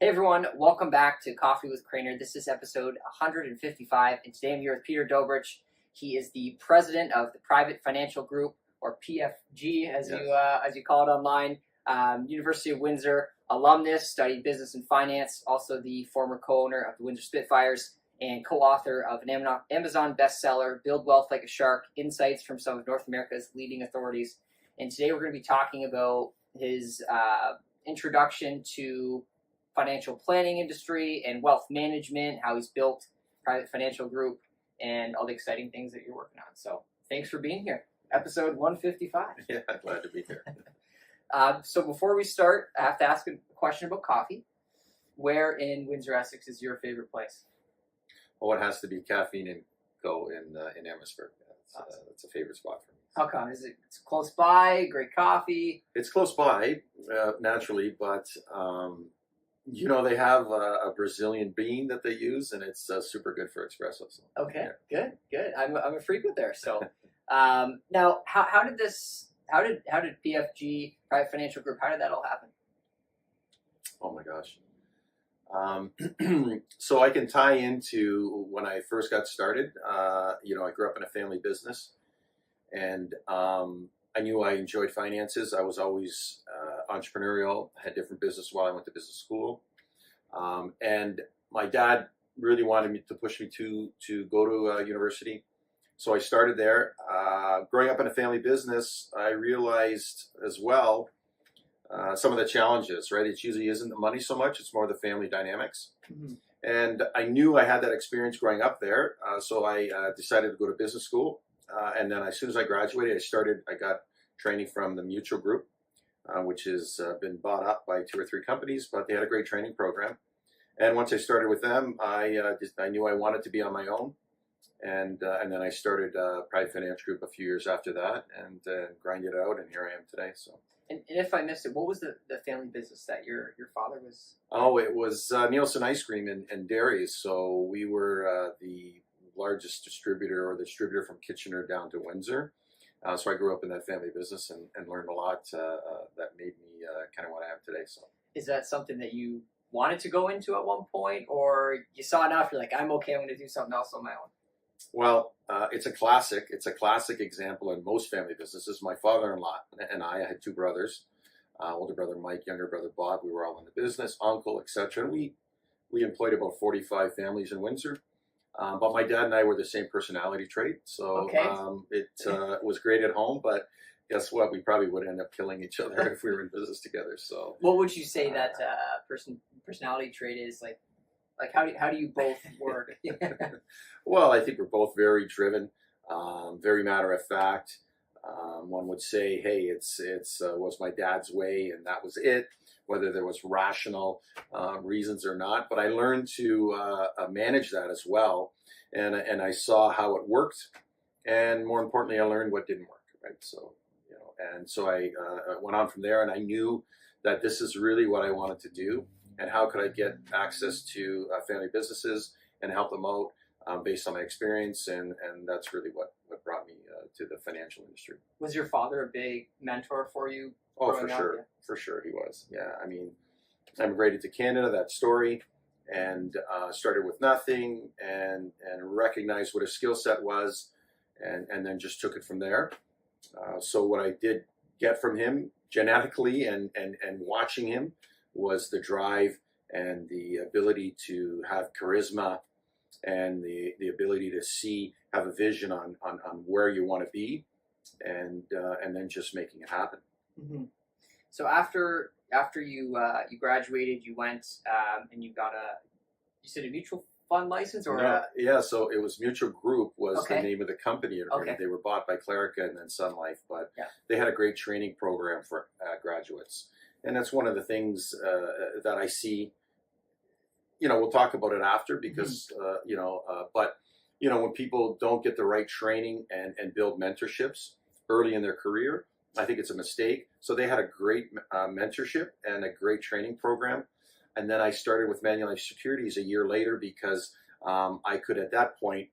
Hey everyone, welcome back to Coffee with Craner. This is episode 155, and today I'm here with Peter Dobrich. He is the president of the Private Financial Group, or PFG, as you call it online. University of Windsor alumnus, studied business and finance. Also the former co-owner of the Windsor Spitfires and co-author of an Amazon bestseller, "Build Wealth Like a Shark: Insights from Some of North America's Leading Authorities." And today we're going to be talking about his introduction to financial planning industry and wealth management, how he's built Private Financial Group, and all the exciting things that you're working on. So thanks for being here. Episode 155. Yeah, glad to be here. So before we start, I have to ask a question about coffee. Where in Windsor, Essex is your favorite place? Well, it has to be Caffeine and Co. in Amherstburg. That's a favorite spot for me. How come? It's close by, great coffee? It's close by, naturally, but they have a Brazilian bean that they use, and it's super good for espresso. So, Okay, yeah. good. I'm a frequent there. So now, how did PFG, Private Financial Group, how did that all happen? Oh my gosh. So I can tie into when I first got started. I grew up in a family business, and I knew I enjoyed finances. I was always entrepreneurial. I had different business while I went to business school, and my dad really wanted me to push me to go to university. So I started there. Growing up in a family business, I realized as well some of the challenges, right? It usually isn't the money so much, it's more the family dynamics. Mm-hmm. And I knew I had that experience growing up there, so I decided to go to business school. And then as soon as I graduated, I got training from the Mutual Group, which has been bought up by 2 or 3 companies, but they had a great training program. And once I started with them, I knew I wanted to be on my own. And then I started Private Financial Group a few years after that, and grinded it out, and here I am today. So. And if I missed it, what was the family business that your father was? Oh, it was Nielsen Ice Cream and Dairies. So we were the largest distributor, or the distributor from Kitchener down to Windsor. So I grew up in that family business and learned a lot that made me kind of what I am today. So. Is that something that you wanted to go into at one point, or you saw enough, you're like, I'm okay, I'm going to do something else on my own? Well, it's a classic. It's a classic example in most family businesses. My father-in-law and I had 2 brothers, older brother Mike, younger brother Bob. We were all in the business, uncle, etc. And we employed about 45 families in Windsor. But my dad and I were the same personality trait. So okay. It was great at home, but guess what? We probably would end up killing each other if we were in business together. So what would you say that personality trait is like? Like how do you both work? Well, I think we're both very driven, very matter of fact. One would say, hey, it's was my dad's way, and that was it, whether there was rational reasons or not. But I learned to manage that as well, and I saw how it worked, and more importantly, I learned what didn't work. Right, so and so I went on from there, and I knew that this is really what I wanted to do. And how could I get access to family businesses and help them out based on my experience? And that's really what brought me to the financial industry. Was your father a big mentor for you? Oh, for sure. Yeah. For sure he was. Yeah, I mean, I immigrated to Canada, that story, and started with nothing and recognized what his skill set was and then just took it from there. So what I did get from him genetically and watching him was the drive and the ability to have charisma and the ability to have a vision on where you want to be, and then just making it happen. Mm-hmm. So after you graduated, you went and you got you said a mutual fund license, or no, yeah, so it was Mutual Group was okay. the name of the company. Okay. They were bought by Clerica and then Sun Life, but yeah. They had a great training program for graduates. And that's one of the things that I see. We'll talk about it after because, but when people don't get the right training and build mentorships early in their career, I think it's a mistake. So they had a great mentorship and a great training program. And then I started with Manulife Securities a year later because I could at that point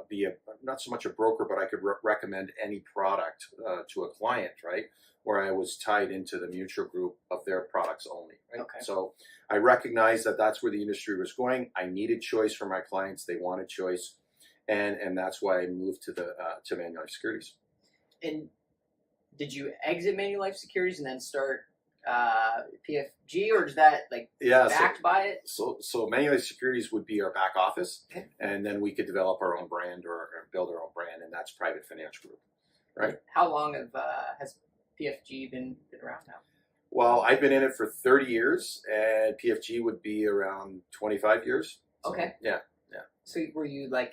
be not so much a broker, but I could recommend any product to a client, right? Where I was tied into the mutual group of their products only, right? Okay. So I recognized that that's where the industry was going. I needed choice for my clients; they wanted choice, and that's why I moved to Manulife Securities. And did you exit Manulife Securities and then start PFG, or is that backed by it? So Manulife Securities would be our back office, okay. And then we could develop our own brand or build our own brand, and that's Private Financial Group, right? How long has PFG been around now? Well, I've been in it for 30 years, and PFG would be around 25 years. So, okay. Yeah. So were you I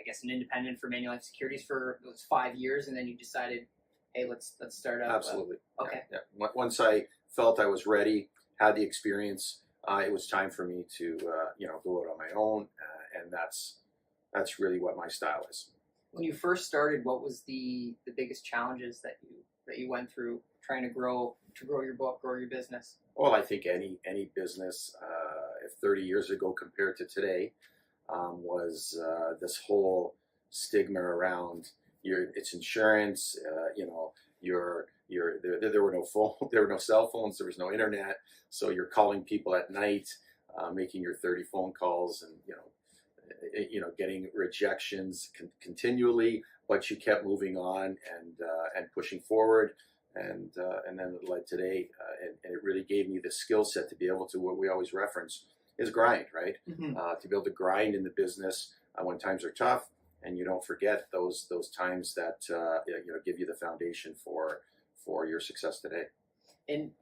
guess an independent for Manulife Securities for those 5 years, and then you decided, hey, let's start up? Absolutely. Okay. Yeah. Once I felt I was ready, had the experience, it was time for me to go out on my own, and that's really what my style is. When you first started, what was the biggest challenges that you went through trying to grow your book, grow your business? Well, I think any business, if 30 years ago compared to today, was this whole stigma around it's insurance. There were no cell phones, there was no internet, so you're calling people at night, making your 30 phone calls, and getting rejections continually, but you kept moving on and pushing forward, and then it led today, and it really gave me the skill set to be able to, what we always reference is grind, right? Mm-hmm. To be able to grind in the business when times are tough, and you don't forget those times that give you the foundation for your success today. And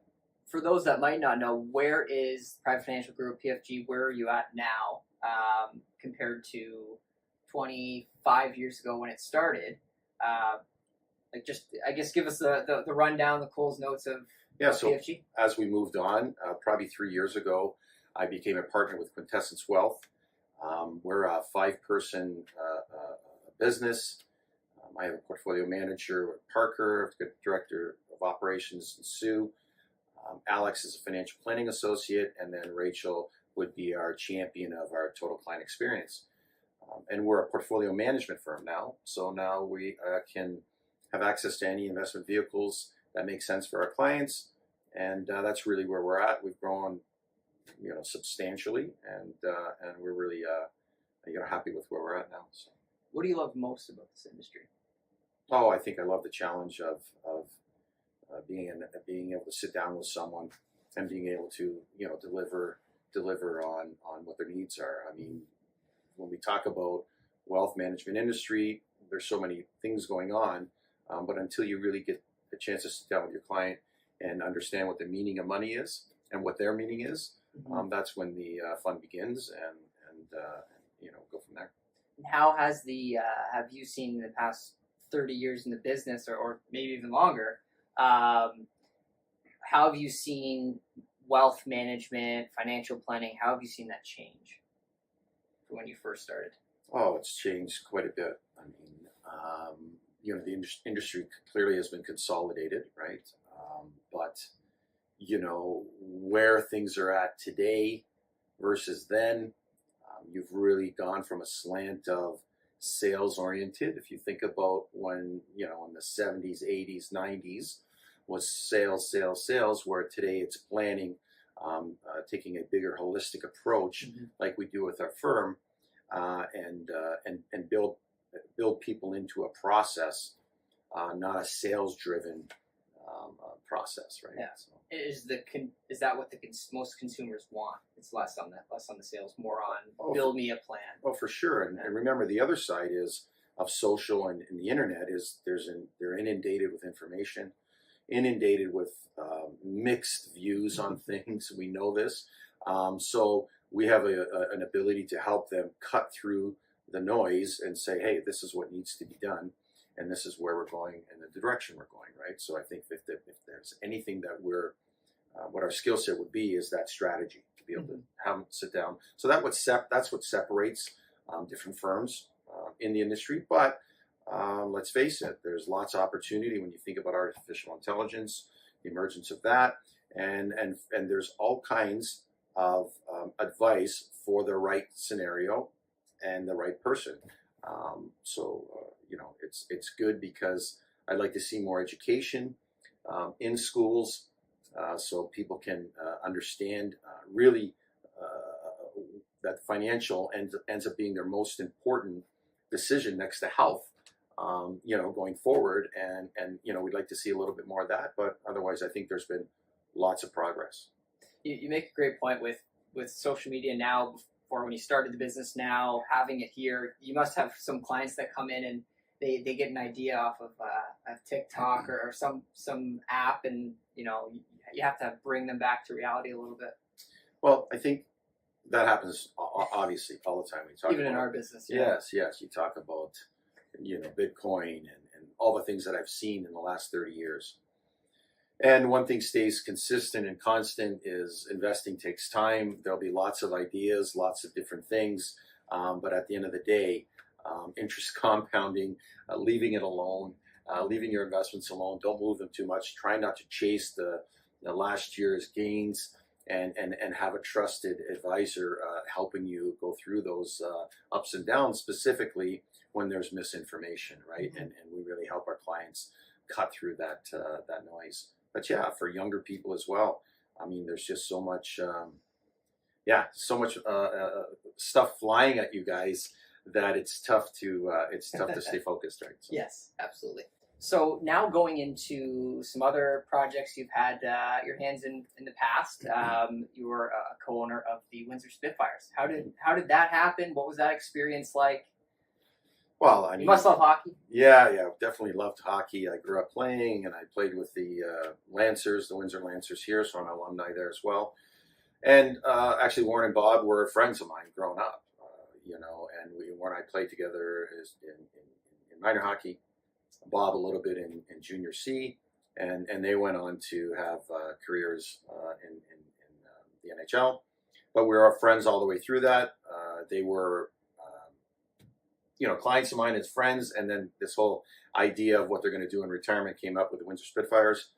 for those that might not know, where is Private Financial Group, PFG? Where are you at now compared to 25 years ago when it started? I guess give us the rundown, the Coles Notes of PFG. As we moved on, probably 3 years ago, I became a partner with Quintessence Wealth. We're a 5-person business. I have a portfolio manager with Parker, director of operations, Sue. Alex is a financial planning associate, and then Rachel would be our champion of our total client experience. And we're a portfolio management firm now, so now we can have access to any investment vehicles that make sense for our clients, and that's really where we're at. We've grown, substantially, and we're really happy with where we're at now. So. What do you love most about this industry? Oh, I think I love the challenge of being able to sit down with someone and being able to deliver on what their needs are. I mean, when we talk about wealth management industry, there's so many things going on, but until you really get a chance to sit down with your client and understand what the meaning of money is and what their meaning is, mm-hmm. That's when the fun begins, and go from there. And how has have you seen in the past 30 years in the business, or maybe even longer, how have you seen wealth management, financial planning, how have you seen that change from when you first started? Oh, it's changed quite a bit. I mean, the industry clearly has been consolidated, right? But where things are at today versus then, you've really gone from a slant of sales oriented. If you think about when, in the 70s, 80s, 90s was sales, where today it's planning, taking a bigger holistic approach, mm-hmm. like we do with our firm, and build people into a process, not a sales driven process, right? Yeah. So. Is that what most consumers want? It's less on the sales, more on build me a plan. Oh, for sure. And remember, the other side is of social and the internet is they're inundated with information, inundated with mixed views on things. We know this, so we have an ability to help them cut through the noise and say, hey, this is what needs to be done. And this is where we're going and the direction we're going, right? So I think if there's anything that what our skill set would be is that strategy, to be able mm-hmm. to have them sit down. So that's what separates different firms in the industry. But let's face it, there's lots of opportunity when you think about artificial intelligence, the emergence of that, and there's all kinds of advice for the right scenario and the right person. It's good because I'd like to see more education in schools, so people can understand really that financial ends up being their most important decision next to health. Going forward, and we'd like to see a little bit more of that, but otherwise, I think there's been lots of progress. You make a great point with social media now. Before, when you started the business, now having it here, you must have some clients that come in and they get an idea off of TikTok or some app, and you have to bring them back to reality a little bit. Well, I think that happens obviously all the time. We talk even about, in our business. Yeah. Yes. You talk about Bitcoin and all the things that I've seen in the last 30 years. And one thing stays consistent and constant is investing takes time. There'll be lots of ideas, lots of different things. But at the end of the day, interest compounding, leaving it alone, leaving your investments alone. Don't move them too much. Try not to chase the last year's gains, and have a trusted advisor helping you go through those ups and downs, specifically when there's misinformation, right? Mm-hmm. And we really help our clients cut through that noise. But yeah, for younger people as well, I mean, there's just so much, stuff flying at you guys that it's tough to stay focused, right? So. Yes, absolutely. So now going into some other projects you've had your hands in the past, you were a co-owner of the Windsor Spitfires. How did that happen? What was that experience like? Well, I mean, you must love hockey. Yeah, definitely loved hockey. I grew up playing, and I played with the Lancers, the Windsor Lancers here, so I'm an alumni there as well. And actually, Warren and Bob were friends of mine growing up, and Warren and I played together in minor hockey, Bob a little bit in junior C, and they went on to have careers in the NHL. But we were friends all the way through that. They were clients of mine as friends, and then this whole idea of what they're going to do in retirement came up with the Windsor Spitfires.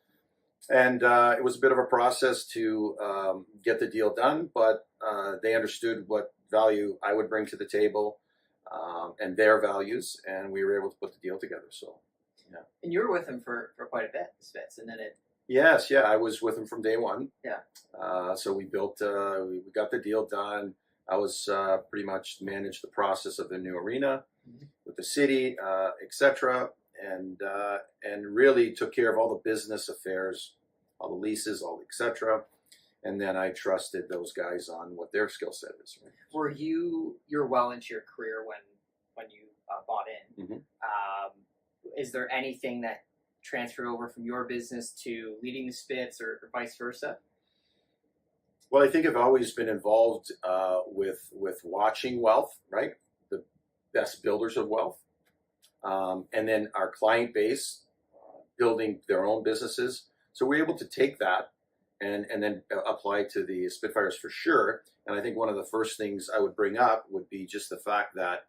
And it was a bit of a process to get the deal done, but they understood what value I would bring to the table and their values, and we were able to put the deal together. So, yeah. And you were with them for quite a bit, Spitz, and then it... Yes, I was with them from day one. Yeah. So we built, we got the deal done. I was pretty much managed the process of the new arena with the city, etc., and really took care of all the business affairs, all the leases, all etc. And then I trusted those guys on what their skill set is. Right? You're well into your career when you bought in. Mm-hmm. Is there anything that transferred over from your business to leading the Spits or vice versa? Well, I think I've always been involved with watching wealth, right? The best builders of wealth. And then our client base building their own businesses. So we're able to take that and then apply to the Spitfires for sure. And I think one of the first things I would bring up would be just the fact that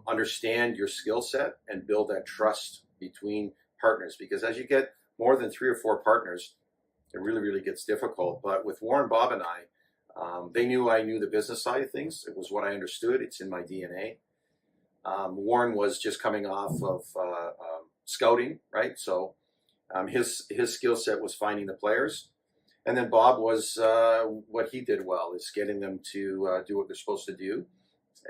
understand your skill set and build that trust between partners. Because as you get more than 3 or 4 partners, it really, really gets difficult. But with Warren, Bob, and I, they knew I knew the business side of things. It was what I understood. It's in my DNA. Warren was just coming off of scouting, right? So his skill set was finding the players. And then Bob was what he did well is getting them to do what they're supposed to do,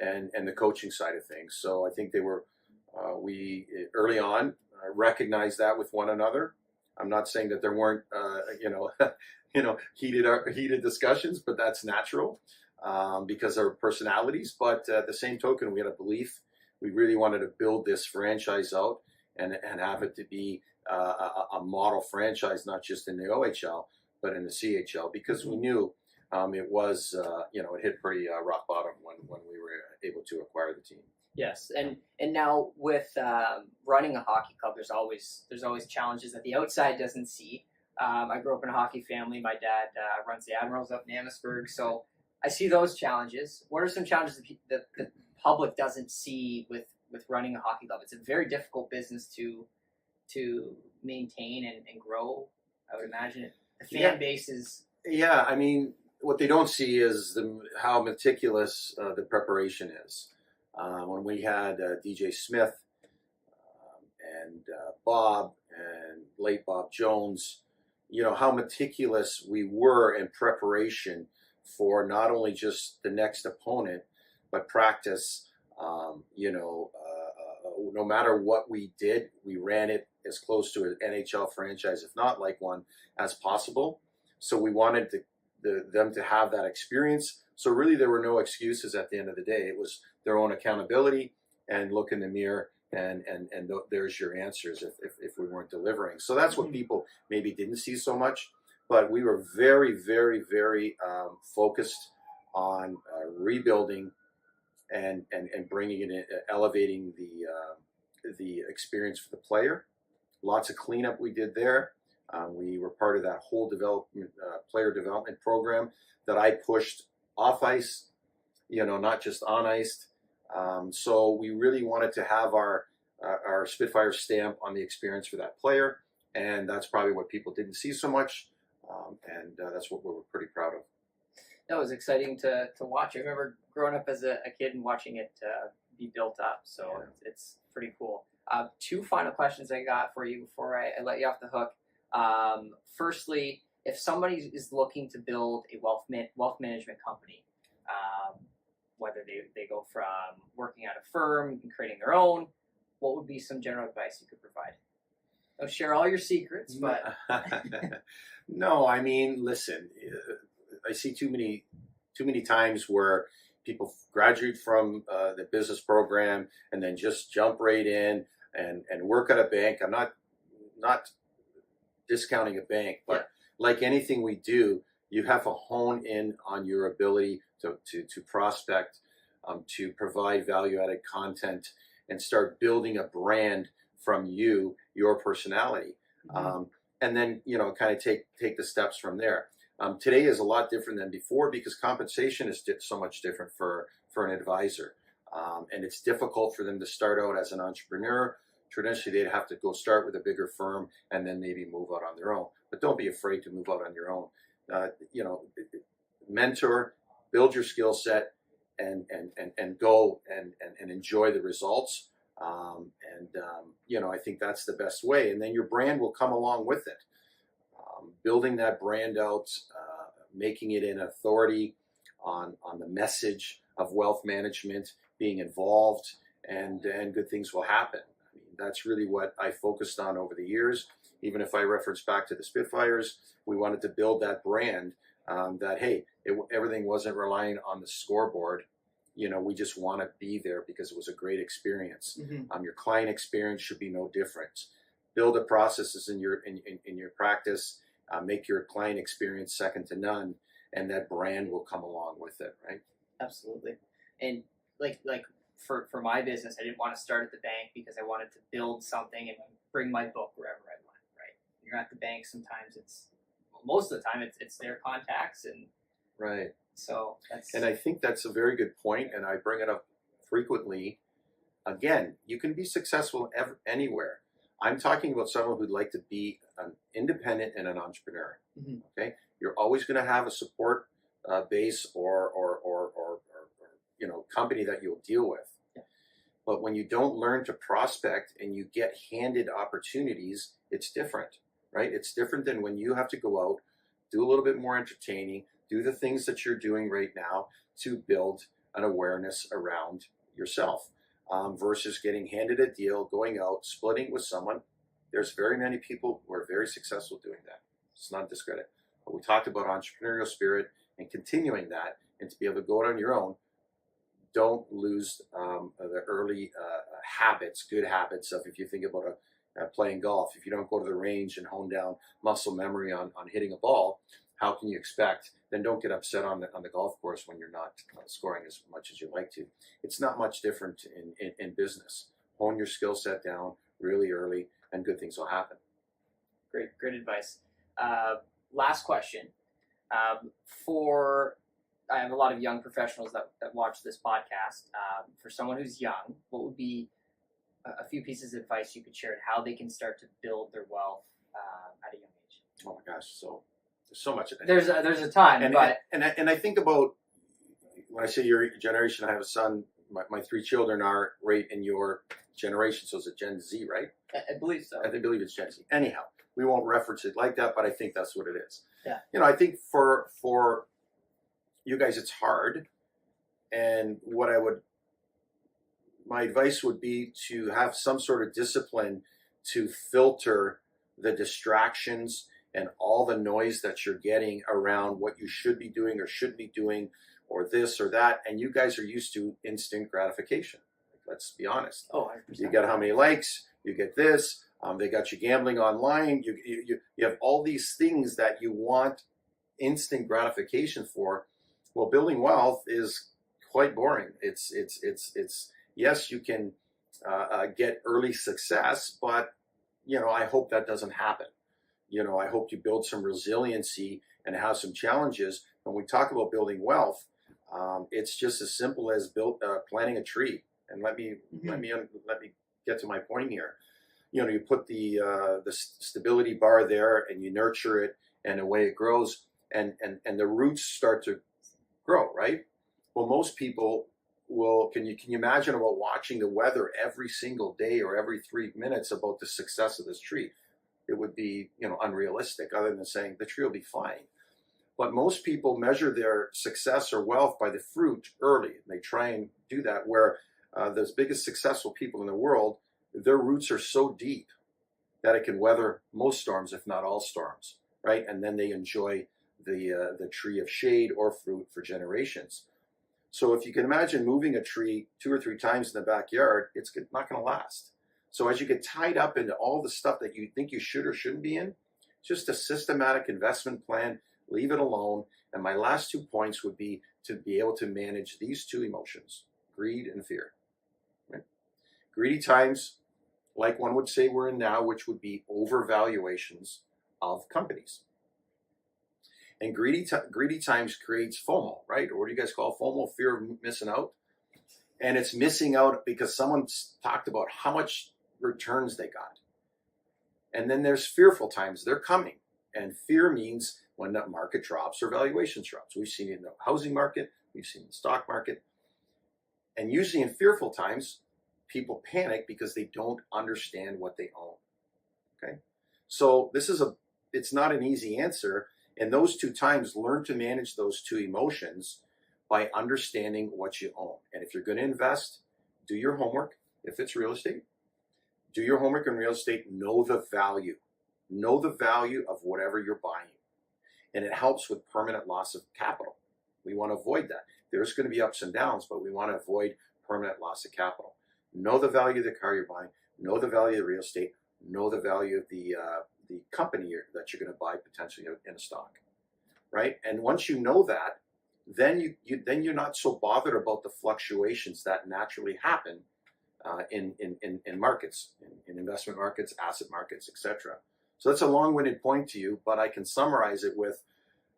and the coaching side of things. So I think they were, we early on recognized that with one another. I'm not saying that there weren't, heated discussions, but that's natural because of personalities. But at the same token, we had a belief. We really wanted to build this franchise out and have it to be a model franchise, not just in the OHL, but in the CHL, because we knew it was, it hit pretty rock bottom when we were able to acquire the team. Yes, and now with running a hockey club, there's always challenges that the outside doesn't see. I grew up in a hockey family. My dad runs the Admirals up in Amherstburg, so I see those challenges. What are some challenges that the public doesn't see with running a hockey club? It's a very difficult business to maintain and grow. I would imagine the fan base is. Yeah, I mean, what they don't see is how meticulous the preparation is. when we had DJ Smith and Bob and late Bob Jones, how meticulous we were in preparation for not only just the next opponent, but practice. No matter what we did, we ran it as close to an NHL franchise, if not like one, as possible. So we wanted them to have that experience. So really, there were no excuses at the end of the day. It was their own accountability and look in the mirror and there's your answers if we weren't delivering. So that's what people maybe didn't see so much. But we were very, very, very focused on rebuilding and bringing it in, elevating the experience for the player. Lots of cleanup we did there. We were part of that whole player development program that I pushed off ice, not just on ice. So we really wanted to have our Spitfire stamp on the experience for that player, and that's probably what people didn't see so much, and that's what we were pretty proud of. That was exciting to watch. I remember growing up as a kid and watching it be built up, so it's pretty cool. 2 final questions I got for you before I let you off the hook. Firstly, if somebody is looking to build a wealth management company, whether they go from working at a firm and creating their own, what would be some general advice you could provide? Don't share all your secrets, but no, I mean, listen, I see too many times where people graduate from the business program and then just jump right in and work at a bank. I'm not discounting a bank, but like anything we do, you have to hone in on your ability to prospect, to provide value-added content, and start building a brand from your personality, and then kind of take the steps from there. Today is a lot different than before because compensation is so much different for an advisor, and it's difficult for them to start out as an entrepreneur. Traditionally, they'd have to go start with a bigger firm and then maybe move out on their own. But don't be afraid to move out on your own. Mentor, build your skill set, and go and enjoy the results. I think that's the best way. And then your brand will come along with it. Building that brand out, making it an authority on the message of wealth management, being involved, and good things will happen. I mean, that's really what I focused on over the years. Even if I reference back to the Spitfires, we wanted to build that brand that, hey, everything wasn't relying on the scoreboard. We just want to be there because it was a great experience. Your client experience should be no different. Build the processes in your practice. Make your client experience second to none, and that brand will come along with it, right? Absolutely. And like for my business, I didn't want to start at the bank because I wanted to build something and bring my book wherever I went, right? You're at the bank, sometimes most of the time it's their contacts, and right. So and I think that's a very good point, and I bring it up frequently. Again, you can be successful anywhere. I'm talking about someone who'd like to be an independent and an entrepreneur. Okay, you're always going to have a support base or company that you'll deal with. But when you don't learn to prospect and you get handed opportunities, it's different, right? It's different than when you have to go out, do a little bit more entertaining, do the things that you're doing right now to build an awareness around yourself, versus getting handed a deal, going out, splitting with someone. There's very many people who are very successful doing that. It's not a discredit. But we talked about entrepreneurial spirit and continuing that, and to be able to go out on your own. Don't lose the early habits, good habits of, if you think about playing golf, if you don't go to the range and hone down muscle memory on hitting a ball, how can you expect? Then don't get upset on the golf course when you're not scoring as much as you like to. It's not much different in business. Hone your skill set down really early, and good things will happen. Great advice. Last question. I have a lot of young professionals that watch this podcast. For someone who's young, what would be a few pieces of advice you could share on how they can start to build their wealth at a young age? Oh my gosh, so there's so much of it. There's a ton, and I think about when I say your generation. I have a son, my three children are right in your generation, so it's a Gen Z, right? I believe so. I believe it's Gen Z. Anyhow, we won't reference it like that, but I think that's what it is. Yeah. You know, I think for you guys, it's hard. And my advice would be to have some sort of discipline to filter the distractions and all the noise that you're getting around what you should be doing or shouldn't be doing, or this or that. And you guys are used to instant gratification. Let's be honest. Oh, 100%. You get how many likes, you get this. They got you gambling online. You have all these things that you want instant gratification for. Well, building wealth is quite boring. It's yes, you can get early success, but you know, I hope that doesn't happen. You know, I hope you build some resiliency and have some challenges. When we talk about building wealth, it's just as simple as planting a tree. And let me get to my point here. You know, you put the stability bar there, and you nurture it, and away it grows, and the roots start to grow, right? Well, most people will. Can you imagine about watching the weather every single day or every 3 minutes about the success of this tree? It would be, you know, unrealistic, other than saying the tree will be fine. But most people measure their success or wealth by the fruit early. And they try and do that, where the biggest successful people in the world, their roots are so deep that it can weather most storms, if not all storms, right? And then they enjoy the tree of shade or fruit for generations. So if you can imagine moving a tree 2 or 3 times in the backyard, it's not going to last. So as you get tied up into all the stuff that you think you should or shouldn't be in, just a systematic investment plan, leave it alone. And my last 2 points would be to be able to manage these 2 emotions, greed and fear. Right? Greedy times, like one would say we're in now, which would be overvaluations of companies. And greedy times creates FOMO, right? Or what do you guys call FOMO? Fear of missing out. And it's missing out because someone talked about how much returns they got. And then there's fearful times. They're coming. And fear means when the market drops or valuation drops. We've seen it in the housing market. We've seen it in the stock market. And usually in fearful times, people panic because they don't understand what they own. Okay? So it's not an easy answer. And those 2 times, learn to manage those 2 emotions by understanding what you own. And if you're going to invest, do your homework. If it's real estate, do your homework in real estate. Know the value. Know the value of whatever you're buying. And it helps with permanent loss of capital. We want to avoid that. There's going to be ups and downs, but we want to avoid permanent loss of capital. Know the value of the car you're buying. Know the value of the real estate. Know the value of the company that you're going to buy potentially in a stock, right? And once you know that, then you're not so bothered about the fluctuations that naturally happen in markets, in investment markets, asset markets, etc. So that's a long-winded point to you, but I can summarize it with: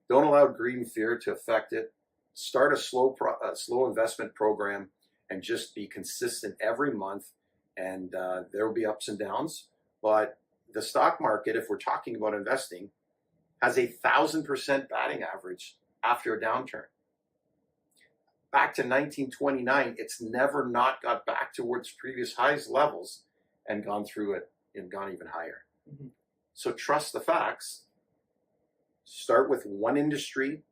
don't allow greed and fear to affect it. Start a slow investment program and just be consistent every month. And there will be ups and downs, but the stock market, if we're talking about investing, has 1,000% batting average after a downturn. Back to 1929, it's never not got back towards previous highs levels and gone through it and gone even higher. Mm-hmm. So trust the facts. Start with one industry,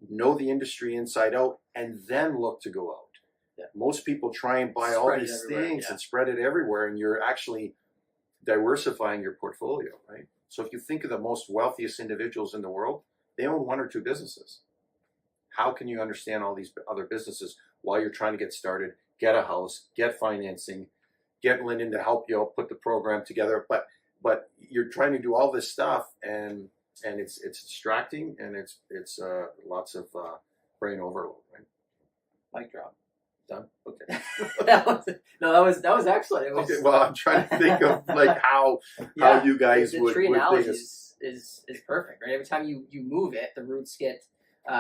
know the industry inside out, and then look to go out. Yeah. Most people try and buy all these things and spread it everywhere, and you're actually diversifying your portfolio, right? So if you think of the most wealthiest individuals in the world, they own 1 or 2 businesses. How can you understand all these other businesses while you're trying to get started, get a house, get financing, get Lyndon to help you put the program together? But you're trying to do all this stuff, and it's distracting, and it's lots of brain overload, right? Mic drop. Done. Okay. that was excellent. It was, okay. Well, I'm trying to think of like how you guys the would. tree would analogy is perfect, right? Every time you move it, the roots get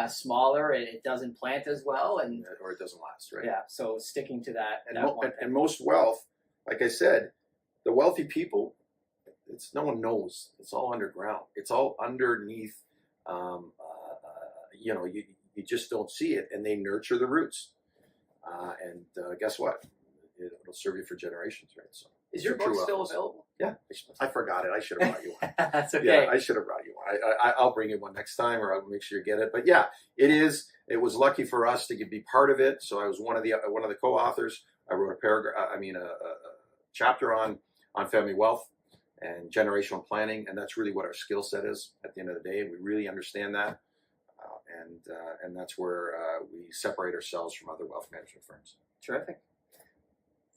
smaller, and it doesn't plant as well, or it doesn't last, right? Yeah. So sticking to that. And most wealth, like I said, the wealthy people, no one knows. It's all underground. It's all underneath. You just don't see it, and they nurture the roots. Guess what? It'll serve you for generations, right? So, Is your book still available? Yeah, I forgot it. I should have brought you one. That's okay. Yeah, I should have brought you one. I'll bring you one next time, or I'll make sure you get it. But yeah, it is. It was lucky for us to be part of it. So I was one of the co-authors. I wrote a chapter on family wealth and generational planning, and that's really what our skill set is at the end of the day. And we really understand that, and that's where we separate ourselves from other wealth management firms. Terrific.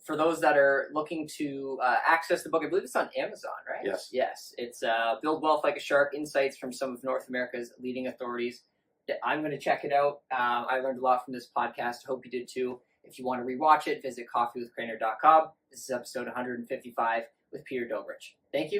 For those that are looking to access the book, I believe it's on Amazon, right? Yes. Yes. It's Build Wealth Like a Shark, Insights from some of North America's leading authorities. I'm going to check it out. I learned a lot from this podcast. I hope you did too. If you want to rewatch it, visit coffeewithcrainer.com. This is episode 155 with Peter Dobrich. Thank you.